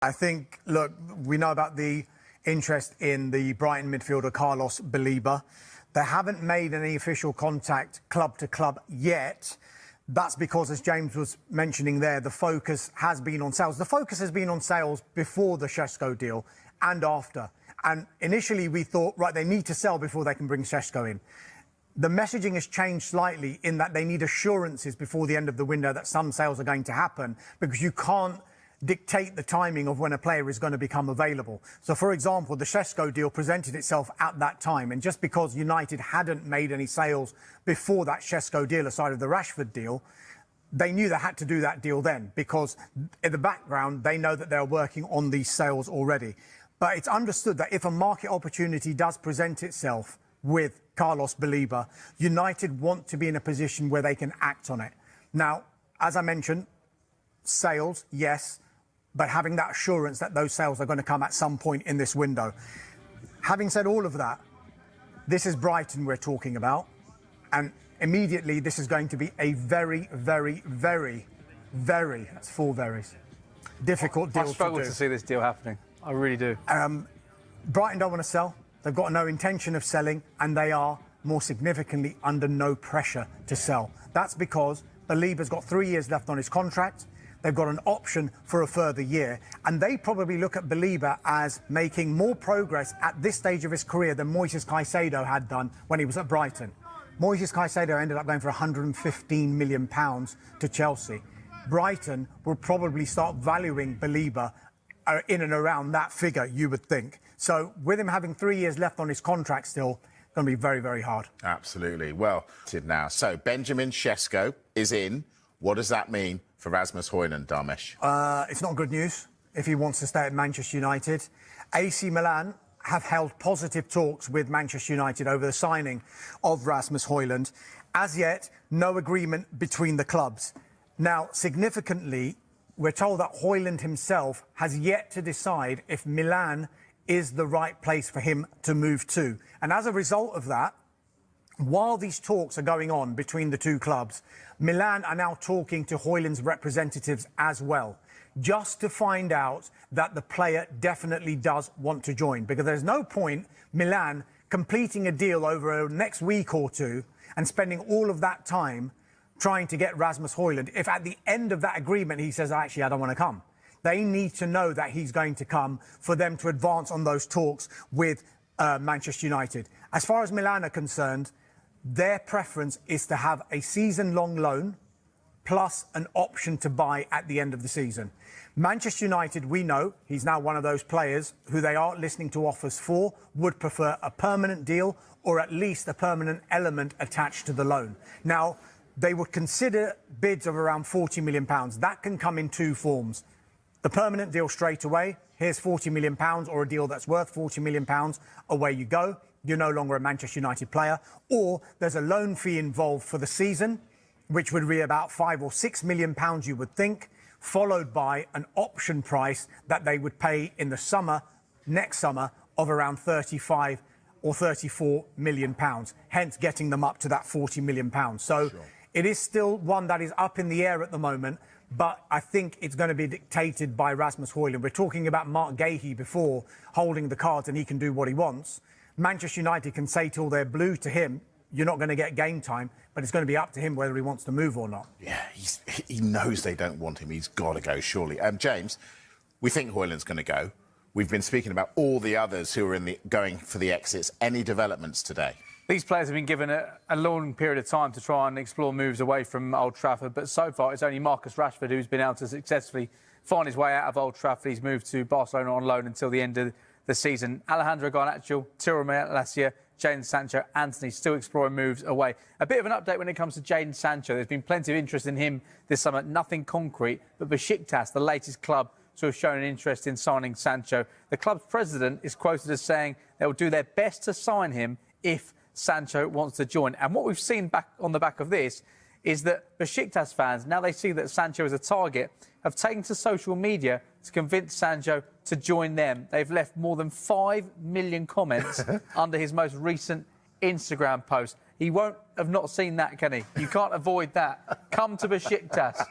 I think, look, we know about the interest in the Brighton midfielder Carlos Baleba. They haven't made any official contact club to club yet. That's because, as James was mentioning there, the focus has been on sales. The focus has been on sales before the Šeško deal and after. And initially we thought, right, they need to sell before they can bring Šeško in. The messaging has changed slightly in that they need assurances before the end of the window that some sales are going to happen, because you can't dictate the timing of when a player is going to become available. So, for example, the Šeško deal presented itself at that time, and just because United hadn't made any sales before that Šeško deal aside of the Rashford deal, they knew they had to do that deal then, because in the background they know that they're working on these sales already. But it's understood that if a market opportunity does present itself with Carlos Baleba, United want to be in a position where they can act on it. Now, as I mentioned, sales, yes, but having that assurance that those sales are going to come at some point in this window. Having said all of that, this is Brighton we're talking about, and immediately this is going to be a very, that's four verys, difficult deal to do. I struggle to see this deal happening. I really do. Brighton don't want to sell. They've got no intention of selling, and they are, more significantly, under no pressure to sell. That's because Baleba's got 3 years left on his contract. They've got an option for a further year, and they probably look at Baleba as making more progress at this stage of his career than Moises Caicedo had done when he was at Brighton. Moises Caicedo ended up going for £115 million to Chelsea. Brighton will probably start valuing Baleba in and around that figure, you would think. So with him having 3 years left on his contract still, it's going to be very, very hard. Absolutely. Well, now, so Benjamin Šeško is in. What does that mean for Rasmus Højlund, Dharmesh? It's not good news if he wants to stay at Manchester United. AC Milan have held positive talks with Manchester United over the signing of Rasmus Højlund. As yet, no agreement between the clubs. Now, significantly, we're told that Højlund himself has yet to decide if Milan is the right place for him to move to. And as a result of that, while these talks are going on between the two clubs, Milan are now talking to Højlund's representatives as well, just to find out that the player definitely does want to join. Because there's no point Milan completing a deal over the next week or two and spending all of that time trying to get Rasmus Højlund if at the end of that agreement he says, actually, I don't want to come. They need to know that he's going to come for them to advance on those talks with Manchester United. As far as Milan are concerned, their preference is to have a season-long loan plus an option to buy at the end of the season. Manchester United, we know, he's now one of those players who they are listening to offers for, would prefer a permanent deal or at least a permanent element attached to the loan. Now, they would consider bids of around £40 million. That can come in two forms. The permanent deal straight away, here's £40 million, or a deal that's worth £40 million, away you go. You're no longer a Manchester United player. Or there's a loan fee involved for the season, which would be about £5 or £6 million, you would think, followed by an option price that they would pay in the summer, next summer, of around 35 or 34 million pounds, hence getting them up to that 40 million pounds. So sure, it is still one that is up in the air at the moment, but I think it's going to be dictated by Rasmus Højlund. We're talking about Mark Gahey before, holding the cards and he can do what he wants. Manchester United can say till they're blue to him, you're not going to get game time, but it's going to be up to him whether he wants to move or not. Yeah, he knows they don't want him. He's got to go, surely. James, we think Højlund's going to go. We've been speaking about all the others who are going for the exits. Any developments today? These players have been given a long period of time to try and explore moves away from Old Trafford, but so far it's only Marcus Rashford who's been able to successfully find his way out of Old Trafford. He's moved to Barcelona on loan until the end of the season. Alejandro Garnacho, Tiro Malacia, Jadon Sancho, Antony still exploring moves away. A bit of an update when it comes to Jadon Sancho. There's been plenty of interest in him this summer, nothing concrete, but Besiktas, the latest club to have shown an interest in signing Sancho. The club's president is quoted as saying they will do their best to sign him if Sancho wants to join. And what we've seen back on the back of this is that Besiktas fans, now they see that Sancho is a target, have taken to social media to convince Sancho to join them. They've left more than 5 million comments under his most recent Instagram post. He won't have not seen that, can he? You can't avoid that. Come to Besiktas.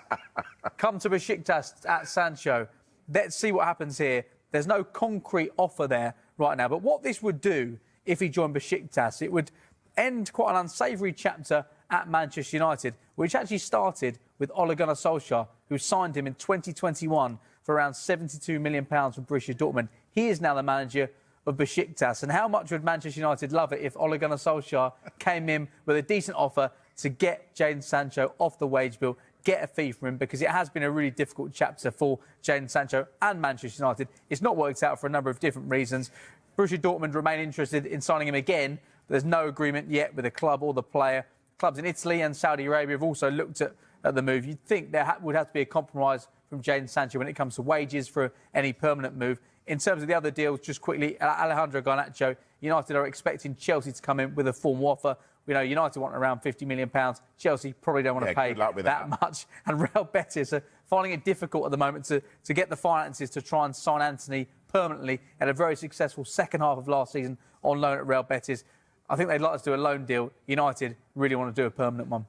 Come to Besiktas at Sancho. let's see what happens here. There's no concrete offer there right now. But what this would do if he joined Besiktas, it would end quite an unsavoury chapter at Manchester United, which actually started with Ole Gunnar Solskjaer, who signed him in 2021 for around £72 million from Borussia Dortmund. He is now the manager of Besiktas. And how much would Manchester United love it if Ole Gunnar Solskjaer came in with a decent offer to get Jadon Sancho off the wage bill, get a fee from him, because it has been a really difficult chapter for Jadon Sancho and Manchester United. It's not worked out for a number of different reasons. Borussia Dortmund remain interested in signing him again. There's no agreement yet with the club or the player. Clubs in Italy and Saudi Arabia have also looked at the move. You'd think there would have to be a compromise from Jadon Sancho when it comes to wages for any permanent move. In terms of the other deals, just quickly, Alejandro Garnacho, United are expecting Chelsea to come in with a formal offer. We know United want around £50 million. Chelsea probably don't want to pay that much. And Real Betis are finding it difficult at the moment to get the finances to try and sign Anthony permanently. Had a very successful second half of last season on loan at Real Betis. I think they'd like us to do a loan deal. United really want to do a permanent one.